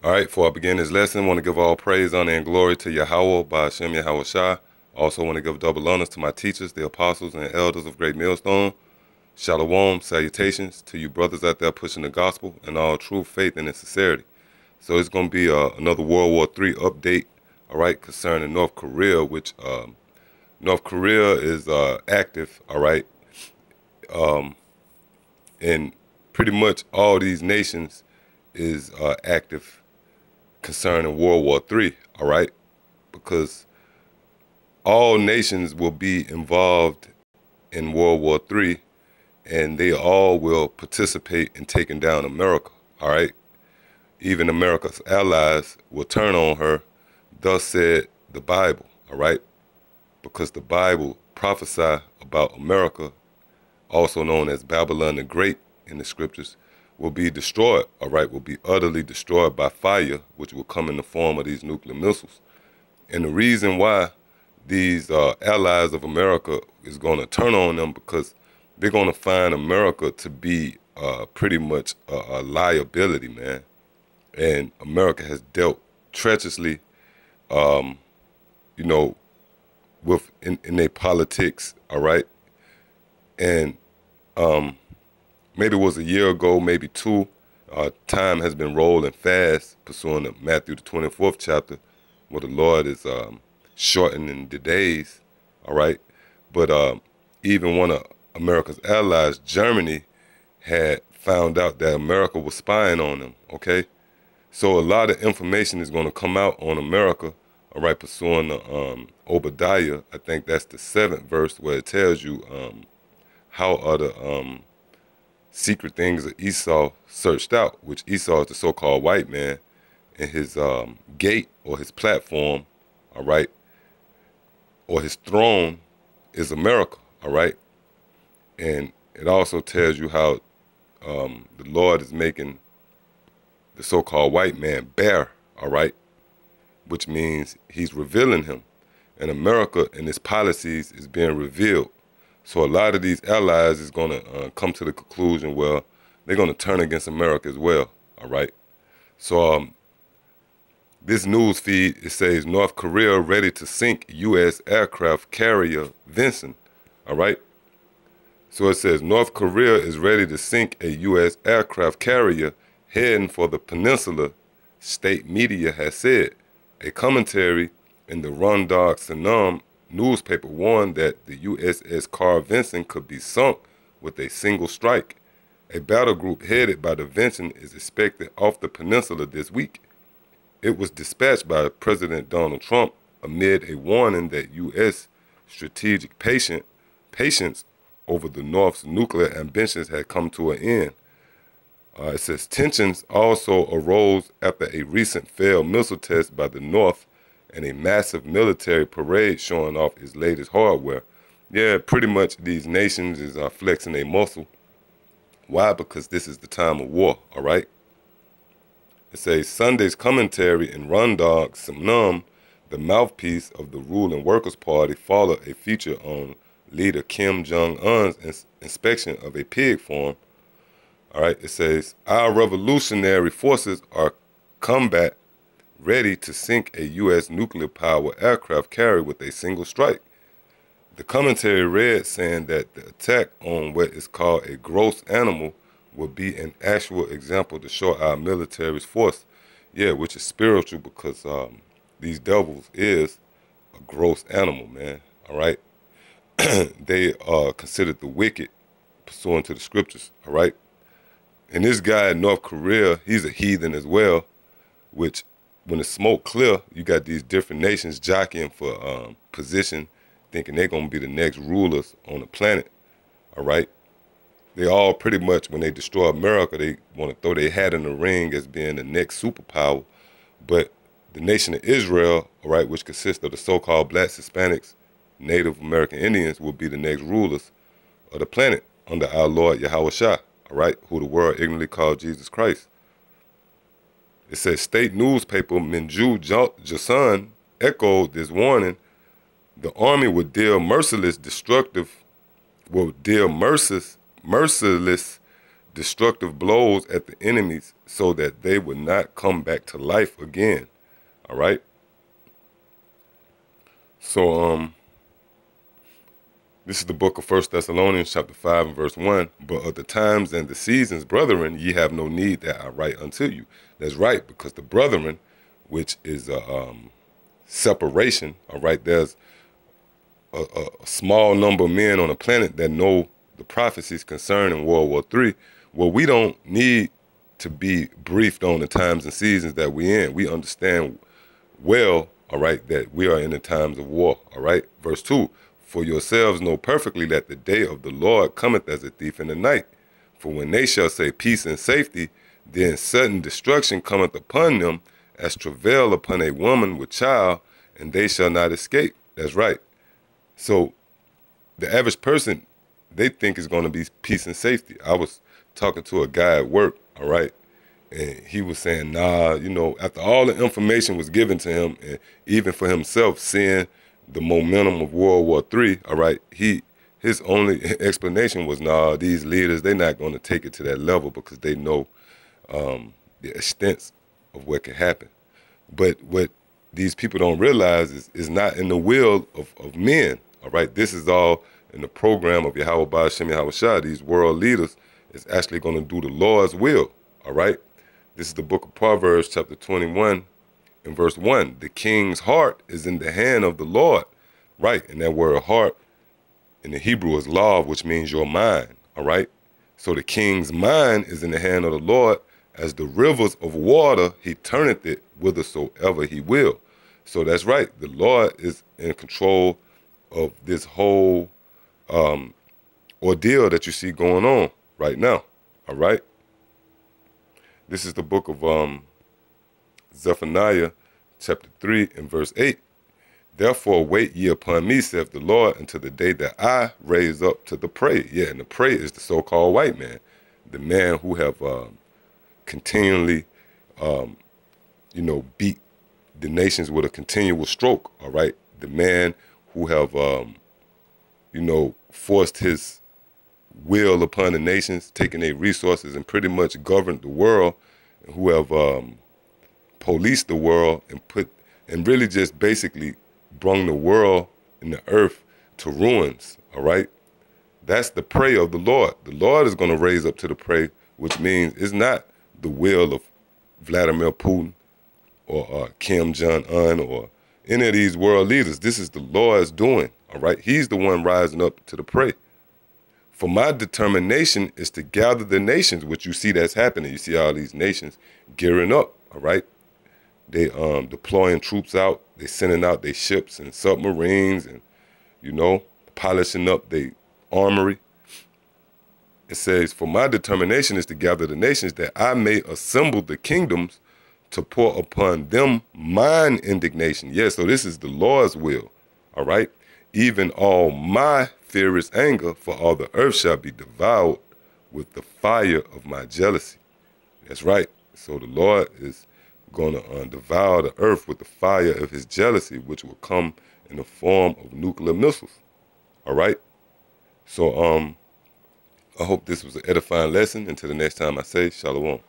All right, before I begin this lesson, I want to give all praise, honor, and glory to Yahweh by Hashem Yahweh Shai. Also want to give double honors to my teachers, the apostles and elders of Great Millstone. Shalom, salutations to you brothers out there pushing the gospel and all true faith and in sincerity. So it's going to be another World War III update, all right, concerning North Korea, which North Korea is active, all right, and pretty much all these nations is active concerning World War III, all right? Because all nations will be involved in World War III, and they all will participate in taking down America, all right? Even America's allies will turn on her, thus said the Bible, all right? Because the Bible prophesy about America, also known as Babylon the Great in the scriptures, will be destroyed, all right, will be utterly destroyed by fire, which will come in the form of these nuclear missiles. And the reason why these allies of America is going to turn on them, because they're going to find America to be pretty much a liability, man. And America has dealt treacherously, you know, with in their politics, all right? And maybe it was a year ago, maybe two. Time has been rolling fast, pursuing to Matthew the 24th chapter, where the Lord is shortening the days, all right? But even one of America's allies, Germany, had found out that America was spying on them, okay? So a lot of information is going to come out on America, all right, pursuing the Obadiah. I think that's the 7th verse where it tells you how are the secret things of Esau searched out, which Esau is the so-called white man, and his gate or his platform, all right, or his throne is America, all right? And it also tells you how the Lord is making the so-called white man bare, all right, which means he's revealing him. And America and its policies is being revealed. So a lot of these allies is going to come to the conclusion, well, they're going to turn against America as well, all right? So this news feed, it says North Korea ready to sink U.S. aircraft carrier Vinson, all right? So it says North Korea is ready to sink a U.S. aircraft carrier heading for the peninsula, state media has said. A commentary in the Rondog Sanam newspaper warned that the USS Carl Vinson could be sunk with a single strike. A battle group headed by the Vinson is expected off the peninsula this week. It was dispatched by President Donald Trump amid a warning that U.S. strategic patience over the North's nuclear ambitions had come to an end. It says tensions also arose after a recent failed missile test by the North and a massive military parade showing off its latest hardware. Yeah, pretty much these nations is flexing their muscle. Why? Because this is the time of war, all right? It says Sunday's commentary in Rondog Samnum, the mouthpiece of the ruling Workers' Party, followed a feature on leader Kim Jong-un's inspection of a pig farm. All right, it says, our revolutionary forces are combat ready to sink a U.S. nuclear-powered aircraft carrier with a single strike. The commentary read saying that the attack on what is called a gross animal would be an actual example to show our military's force. Yeah, which is spiritual, because these devils is a gross animal, man, all right? They are considered the wicked, pursuant to the scriptures, all right? And this guy in North Korea, he's a heathen as well, which when the smoke clear, you got these different nations jockeying for position, thinking they're going to be the next rulers on the planet, all right? They all pretty much, when they destroy America, they want to throw their hat in the ring as being the next superpower. But the nation of Israel, all right, which consists of the so-called blacks, Hispanics, Native American Indians, will be the next rulers of the planet under our Lord Yahweh Shai, all right, who the world ignorantly called Jesus Christ. It says state newspaper Minju Jason echoed this warning. The army would deal merciless destructive blows at the enemies so that they would not come back to life again. All right. So, this is the book of 1 Thessalonians chapter 5 and verse 1. But of the times and the seasons, brethren, ye have no need that I write unto you. That's right, because the brethren, which is a separation, all right, there's a small number of men on the planet that know the prophecies concerning World War III. Well, we don't need to be briefed on the times and seasons that we're in. We understand well, all right, that we are in the times of war, all right? Verse 2, for yourselves know perfectly that the day of the Lord cometh as a thief in the night. For when they shall say peace and safety, then sudden destruction cometh upon them as travail upon a woman with child, and they shall not escape. That's right. So the average person, they think it's going to be peace and safety. I was talking to a guy at work, all right, and he was saying, nah, you know, after all the information was given to him, and even for himself, seeing the momentum of World War III, all right, his only explanation was, nah, these leaders, they're not going to take it to that level because they know the extent of what can happen. But what these people don't realize is not in the will of men, all right? This is all in the program of Yahweh Ba'ashem Yahweh Shah. These world leaders is actually going to do the Lord's will, all right? This is the book of Proverbs, chapter 21, and verse 1. The king's heart is in the hand of the Lord, right? And that word heart in the Hebrew is lav, which means your mind, all right? So the king's mind is in the hand of the Lord. As the rivers of water, he turneth it whithersoever he will. So that's right. The Lord is in control of this whole ordeal that you see going on right now, all right? This is the book of Zephaniah, chapter 3 and verse 8. Therefore wait ye upon me, saith the Lord, until the day that I raise up to the prey. Yeah, and the prey is the so-called white man, the man who have continually, you know, beat the nations with a continual stroke, all right? The man who have, you know, forced his will upon the nations, taken their resources and pretty much governed the world, who have policed the world and really just basically brung the world and the earth to ruins, all right? That's the prey of the Lord. The Lord is going to raise up to the prey, which means it's not the will of Vladimir Putin or Kim Jong-un or any of these world leaders. This is the Lord's doing, all right? He's the one rising up to the prey. For my determination is to gather the nations, which you see that's happening. You see all these nations gearing up, all right? They deploying troops out. They sending out their ships and submarines and, you know, polishing up their armory. It says, for my determination is to gather the nations that I may assemble the kingdoms to pour upon them mine indignation. Yeah, so this is the Lord's will, all right? Even all my furious anger, for all the earth shall be devoured with the fire of my jealousy. That's right. So the Lord is going to devour the earth with the fire of his jealousy, which will come in the form of nuclear missiles, all right? So I hope this was an edifying lesson. Until the next time I say, Shalom.